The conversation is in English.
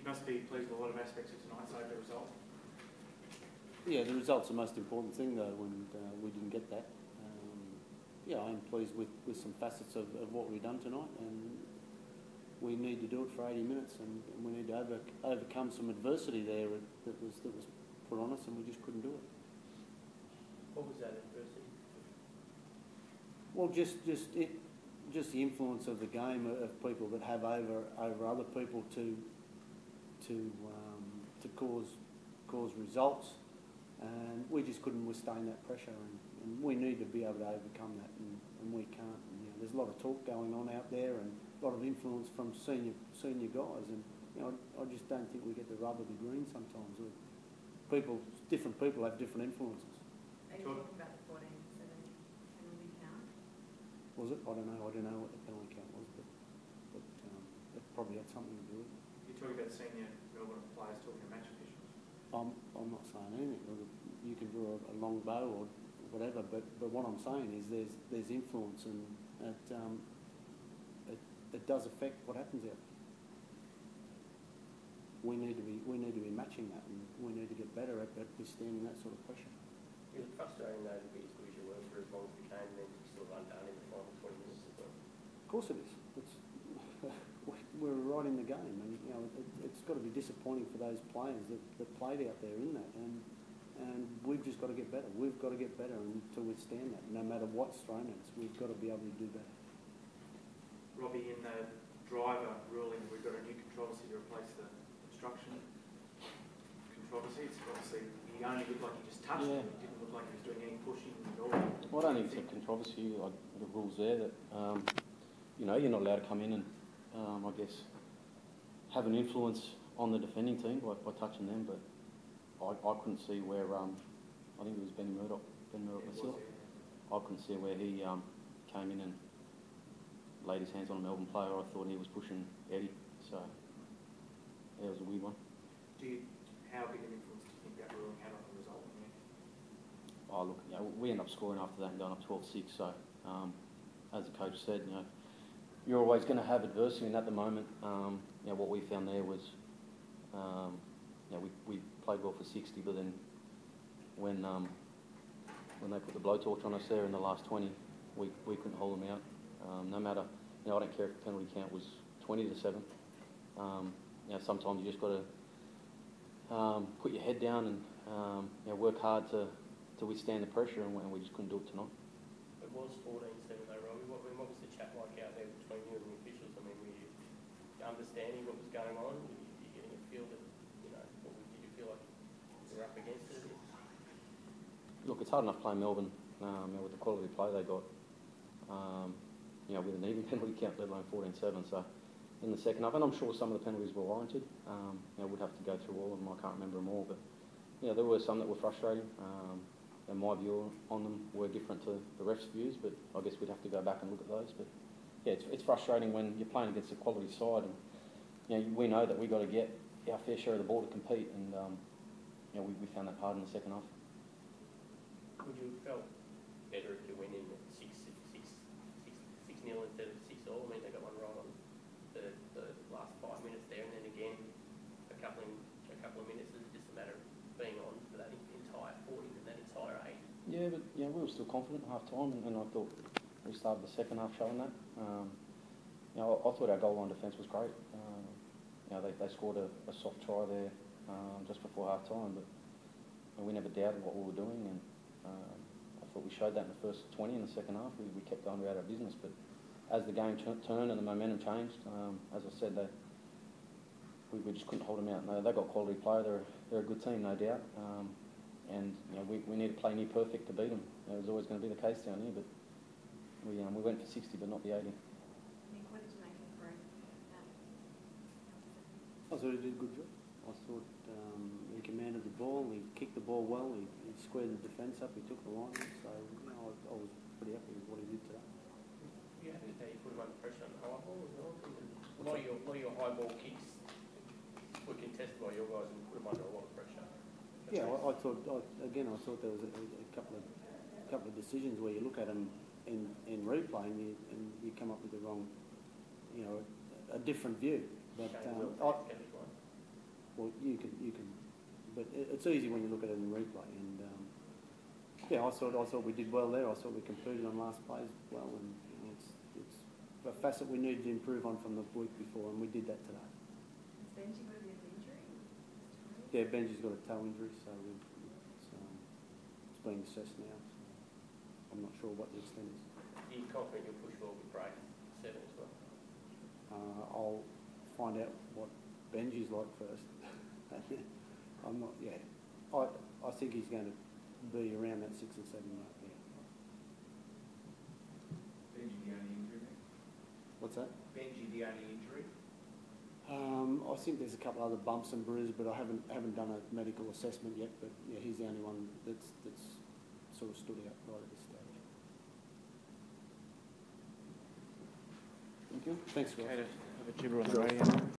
must be pleased with a lot of aspects of tonight, so the result. Yeah, the result's the most important thing though when we didn't get that. Yeah, I'm pleased with some facets of what we've done tonight, and we need to do it for 80 minutes, and we need to overcome some adversity there that was put on us, and we just couldn't do it. What was that adversity? Well, just the influence of the game of people that have over other people to cause results, and we just couldn't withstand that pressure, and we need to be able to overcome that, and we can't. And, you know, there's a lot of talk going on out there, and a lot of influence from senior guys, and you know, I just don't think we get the rub of the green sometimes. Different people have different influences. Are you talking about the 14-7 penalty count? Was it? I don't know. I don't know what the penalty count was, but it probably had something to do with it. You're talking about senior Melbourne players talking to match officials. I'm not saying anything. You can draw a long bow or whatever, but what I'm saying is there's influence, and it does affect what happens out there. We need to be matching that, and we need to get better at withstanding that sort of pressure. Is it frustrating though to be as good as you were for as long as you came, and then you sort of undone in the final 20 minutes as well? Of course it is. We're right in the game, and you know it's got to be disappointing for those players that played out there in that, and we've just got to get better. We've got to get better and to withstand that. No matter what's thrown at us, we've got to be able to do better. Robbie, in the driver ruling, we've got a new controversy to replace the obstruction controversy. It's obviously he only looked like he just touched it. It didn't look like he was doing any pushing at all. Well, I don't think it's a controversy. Like the rules there that you know, you're not allowed to come in and I guess have an influence on the defending team by touching them, but I couldn't see where I think it was Ben Murdoch myself. I couldn't see where he came in and laid his hands on a Melbourne player. I thought he was pushing Eddie, so yeah, it was a weird one. How big an influence do you think that ruling had on the result? Oh look, you know, we ended up scoring after that and going up 12-6. So as the coach said, you know, you're always going to have adversity, and at the moment, you know, what we found there was, you know, we played well for 60, but then when they put the blowtorch on us there in the last 20, we couldn't hold them out. No matter, you know, I don't care if the penalty count was 20-7. You know, sometimes you just got to put your head down and you know, work hard to withstand the pressure, and we just couldn't do it tonight. It was 14-7 though, Robbie. What was the chat like out there between you and the officials? I mean, were you understanding what was going on? Were you getting a feel that, you know, did you feel like you were up against it? Look, it's hard enough playing Melbourne, you know, with the quality of play they got, you know, with an even penalty count, let alone 14-7. So in the second half, and I'm sure some of the penalties were warranted. You know, we'd have to go through all of them. I can't remember them all, but you know, there were some that were frustrating. And my view on them were different to the refs' views, but I guess we'd have to go back and look at those. But yeah, it's frustrating when you're playing against a quality side, and you know, we know that we've got to get our fair share of the ball to compete, and you know, we found that hard in the second half. Would you have felt better if you went in at 6-0 instead of 6-all? I mean, they got one right on the last 5 minutes there, and then again a couple of minutes. Is it just a matter of being on for that entire 40 and that entire 8? Yeah, but you know, we were still confident at half time, and I thought we started the second half showing that. You know, I thought our goal line defence was great. You know, they scored a soft try there just before half time, but we never doubted what we were doing, and I thought we showed that in the first 20. In the second half, we kept going about our business, but as the game turned and the momentum changed, as I said, we just couldn't hold them out. No, they got quality player. They're a good team, no doubt. And you know, we need to play near perfect to beat them. It was always going to be the case down here, but we went for 60, but not the 80. Nick, what did you make of Farah? I thought he did a good job. I thought he commanded the ball, he kicked the ball well, he squared the defence up, he took the line. So you know, I was pretty happy with what he did today. Yeah, you put him under pressure on the high ball as well. A lot of your high ball kicks were contested by your guys and put them under a lot of pressure. Yeah, I thought there was a couple of decisions where you look at them in replay and you come up with the wrong, you know, a different view. But well, you can, but it's easy when you look at it in replay. And yeah, I thought we did well there. I thought we competed on last plays well, and you know, it's a facet we needed to improve on from the week before, and we did that today. Has Benji got a bit of injury? Yeah, Benji's got a toe injury, so it's being assessed now. So I'm not sure what the extent is. Are you confident you'll push forward with break 7 as well? I'll find out what Benji's like first. I'm not. Yeah, I think he's going to be around that 6 and 7 mark. Yeah. Benji, the only injury there? What's that? Benji, the only injury? I think there's a couple other bumps and bruises, but I haven't done a medical assessment yet. But yeah, he's the only one that's sort of stood out right at this stage. Thank you. Thanks, guys. Okay, to have a gibber on the radio.